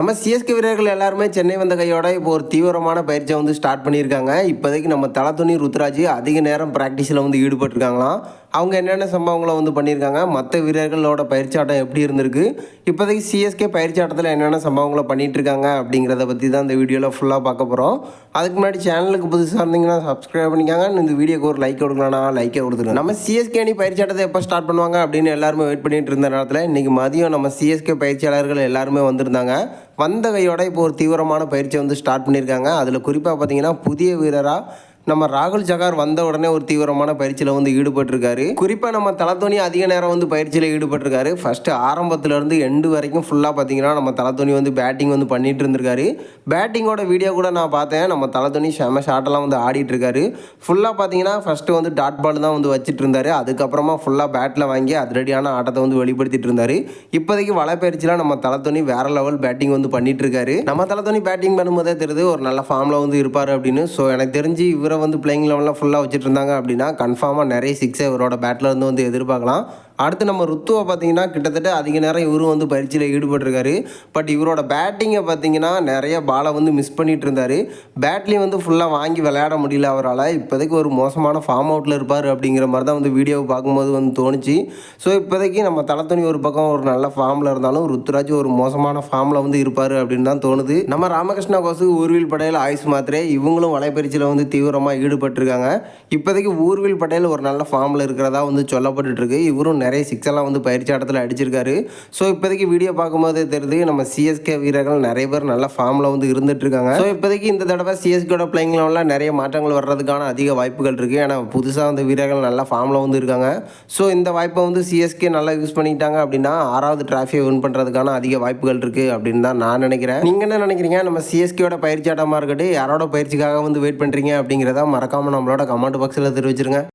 நம்ம சிஎஸ்கே வீரர்கள் எல்லாருமே சென்னை வந்த கையோட இப்போ ஒரு தீவிரமான பயிற்சியை வந்து ஸ்டார்ட் பண்ணியிருக்காங்க. இப்போதைக்கு நம்ம தலத்துணி ருத்ராஜ் அதிக நேரம் ப்ராக்டிஸில் வந்து ஈடுபட்டிருக்காங்களாம். அவங்க என்னென்ன சம்பவங்களை வந்து பண்ணியிருக்காங்க, மற்ற வீரர்களோட பயிற்சி ஆட்டம் எப்படி இருந்திருக்கு, இப்போதைக்கு சிஎஸ்கே பயிற்சி ஆட்டத்தில் என்னென்ன சம்பவங்களை பண்ணிகிட்டு இருக்காங்க அப்படிங்கிறத பற்றி தான் இந்த வீடியோவில் ஃபுல்லாக பார்க்க போகிறோம். அதுக்கு முன்னாடி சேனலுக்கு புதுசாக இருந்தீங்கன்னா சப்ஸ்கிரைப் பண்ணிக்காங்க. இந்த வீடியோக்கு ஒரு லைக் கொடுக்கலாம்னா லைக்கை கொடுத்துருங்க. நம்ம சிஎஸ்கே அணி பயிற்சி ஆட்டத்தை எப்போ ஸ்டார்ட் பண்ணுவாங்க அப்படின்னு எல்லாருமே வெயிட் பண்ணிட்டு இருந்த நேரத்தில் இன்றைக்கி மதியம் நம்ம சிஎஸ்கே பயிற்சியாளர்கள் எல்லாருமே வந்திருந்தாங்க. வந்த கையோட இப்போ ஒரு தீவிரமான பயிற்சியை வந்து ஸ்டார்ட் பண்ணியிருக்காங்க. அதில் குறிப்பாக பார்த்தீங்கன்னா புதிய வீரராக நம்ம ராகுல் சகார் வந்த உடனே ஒரு தீவிரமான பயிற்சியில் வந்து ஈடுபட்டிருக்காரு. குறிப்பாக நம்ம தலத்தோனி அதிக நேரம் வந்து பயிற்சியில் ஈடுபட்டிருக்காரு. ஃபஸ்ட்டு ஆரம்பத்துலேருந்து எண்டு வரைக்கும் ஃபுல்லாக பார்த்தீங்கன்னா நம்ம தலத்தோனி வந்து பேட்டிங் வந்து பண்ணிட்டு இருந்திருக்காரு. பேட்டிங்கோட வீடியோ கூட நான் பார்த்தேன். நம்ம தலத்தோனி செம ஷாட்டெல்லாம் வந்து ஆடிட்டு இருக்காரு. ஃபுல்லாக பார்த்தீங்கன்னா ஃபஸ்ட்டு வந்து டாட் பால் தான் வந்து வச்சுட்டு இருந்தார். அதுக்கப்புறமா ஃபுல்லாக பேட்டில் வாங்கி அதிரடியான ஆட்டத்தை வந்து வெளிப்படுத்திட்டு இருந்தார். இப்போதைக்கு வலை பயிற்சியில் நம்ம தலத்தோனி வேற லெவல் பேட்டிங் வந்து பண்ணிட்டு இருக்காரு. நம்ம தலத்தோனி பேட்டிங் பண்ணும்போதே தெரியுது ஒரு நல்ல ஃபார்மில் வந்து இருப்பார் அப்படின்னு. ஸோ எனக்கு தெரிஞ்சு இவரை வந்து பிளேயிங் லெவலில் ஃபுல்லாக வச்சுட்டு இருந்தாங்க அப்படின்னா கன்ஃபார்மாக நிறைய சிக்ஸை இவரோட பேட்டில் இருந்து வந்து எதிர்பார்க்கலாம். அடுத்து நம்ம ருத்துவை பார்த்தீங்கன்னா கிட்டத்தட்ட அதிக நேரம் இவரும் வந்து பயிற்சியில் ஈடுபட்டிருக்காரு. பட் இவரோட பேட்டிங்கை பார்த்தீங்கன்னா நிறைய பாலை வந்து மிஸ் பண்ணிட்டு இருந்தார். பேட்லேயும் வந்து ஃபுல்லாக வாங்கி விளையாட முடியல அவரால். இப்போதைக்கு ஒரு மோசமான ஃபார்ம் அவுட்டில் இருப்பார் அப்படிங்கிற மாதிரி தான் வந்து வீடியோவை பார்க்கும்போது வந்து தோணுச்சு. ஸோ இப்போதைக்கு நம்ம தலத்துணி ஒரு பக்கம் ஒரு நல்ல ஃபார்மில் இருந்தாலும் ருத்துராஜ் ஒரு மோசமான ஃபார்மில் வந்து இருப்பார் அப்படின்னு தான் தோணுது. நம்ம ராமகிருஷ்ணா கோசு, ஊர்வில் பட்டேல், ஆயுஷ் மாத்ரே இவங்களும் வலைப்பயிற்சியில் வந்து தீவிரமாக ஈடுபட்டிருக்காங்க. இப்போதைக்கு ஊர்வில் பட்டேல் ஒரு நல்ல ஃபார்மில் இருக்கிறதா வந்து சொல்லப்பட்டு இருக்கு. இவரும் நிறைய சிக்ஸெல்லாம் வந்து பயிற்சி ஆட்டத்தில் அடிச்சிருக்காரு. ஸோ இப்போதைக்கு வீடியோ பார்க்கும்போதே தெரியுது நம்ம சிஎஸ்கே வீரர்கள் நிறைய பேர் நல்ல ஃபார்மில் வந்து இருந்துட்டு இருக்காங்க. ஸோ இப்போதைக்கு இந்த தடவை சிஎஸ்கேட பிளேயிங் லெவலில் நிறைய மாற்றங்கள் வர்றதுக்கான அதிக வாய்ப்புகள் இருக்குது. ஏன்னா புதுசாக வந்து வீரர்கள் நல்ல ஃபார்மில் வந்து இருக்காங்க. ஸோ இந்த வாய்ப்பை வந்து சிஎஸ்கே நல்லா யூஸ் பண்ணிட்டாங்க அப்படின்னா 6வது டிராஃபியை வின் பண்ணுறதுக்கான அதிக வாய்ப்புகள் இருக்குது அப்படின்னு தான் நான் நினைக்கிறேன். நீங்கள் என்ன நினைக்கிறீங்க? நம்ம சிஎஸ்கேட பயிற்சி ஆட்டமாக இருக்கட்டும், யாரோட பயிற்சிக்காக வந்து வெயிட் பண்ணுறீங்க அப்படிங்கிறத மறக்காமல் நம்மளோட கமெண்ட் பாக்ஸில் தெரிவிச்சிருங்க.